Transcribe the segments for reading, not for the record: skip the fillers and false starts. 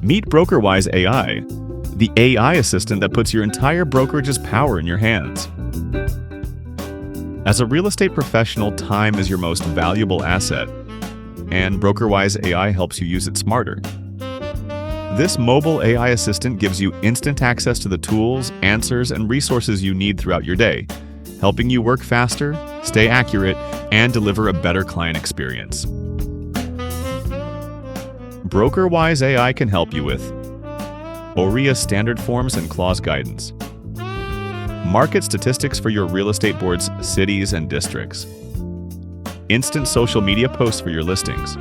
Meet BrokerWise.AI, the AI assistant that puts your entire brokerage's power in your hands. As a real estate professional, time is your most valuable asset, and BrokerWise.AI helps you use it smarter. This mobile AI assistant gives you instant access to the tools, answers, and resources you need throughout your day, helping you work faster, stay accurate, and deliver a better client experience. BrokerWise.AI can help you with OREA Standard Forms and Clause Guidance, market statistics for your real estate boards, cities, and districts, instant social media posts for your listings,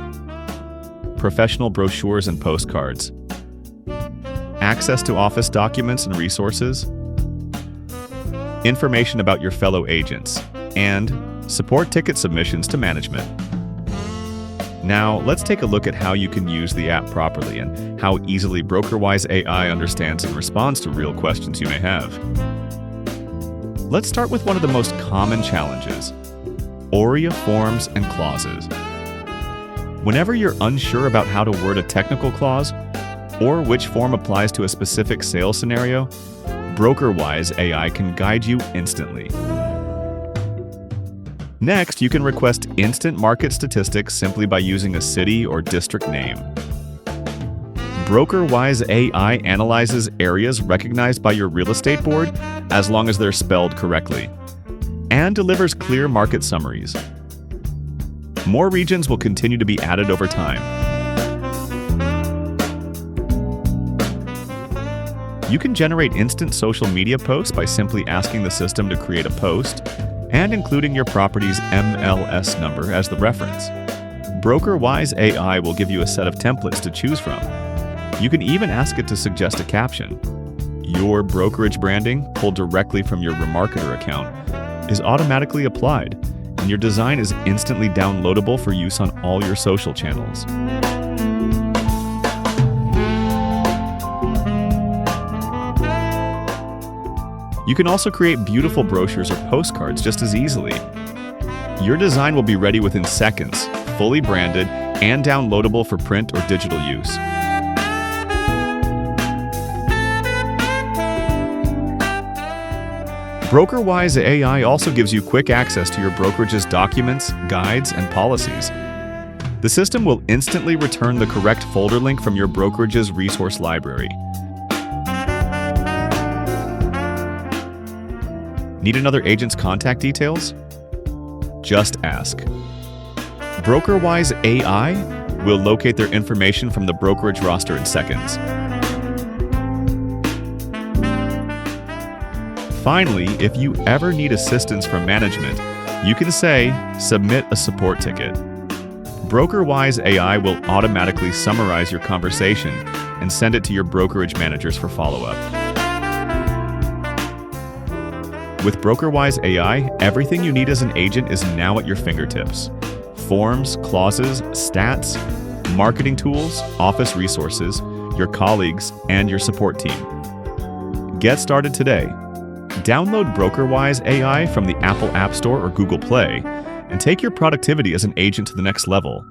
professional brochures and postcards, access to office documents and resources, information about your fellow agents, and support ticket submissions to management. Now, let's take a look at how you can use the app properly and how easily BrokerWise.AI understands and responds to real questions you may have. Let's start with one of the most common challenges: OREA forms and clauses. Whenever you're unsure about how to word a technical clause, or which form applies to a specific sales scenario, BrokerWise.AI can guide you instantly. Next, you can request instant market statistics simply by using a city or district name. BrokerWise.AI analyzes areas recognized by your real estate board as long as they're spelled correctly, and delivers clear market summaries. More regions will continue to be added over time. You can generate instant social media posts by simply asking the system to create a post and including your property's MLS number as the reference. BrokerWise.AI will give you a set of templates to choose from. You can even ask it to suggest a caption. Your brokerage branding, pulled directly from your Remarketer account, is automatically applied, and your design is instantly downloadable for use on all your social channels. You can also create beautiful brochures or postcards just as easily. Your design will be ready within seconds, fully branded, and downloadable for print or digital use. BrokerWise.AI also gives you quick access to your brokerage's documents, guides, and policies. The system will instantly return the correct folder link from your brokerage's resource library. Need another agent's contact details? Just ask. BrokerWise.AI will locate their information from the brokerage roster in seconds. Finally, if you ever need assistance from management, you can say, "Submit a support ticket." BrokerWise.AI will automatically summarize your conversation and send it to your brokerage managers for follow-up. With BrokerWise.AI, everything you need as an agent is now at your fingertips. Forms, clauses, stats, marketing tools, office resources, your colleagues, and your support team. Get started today. Download BrokerWise.AI from the Apple App Store or Google Play and take your productivity as an agent to the next level.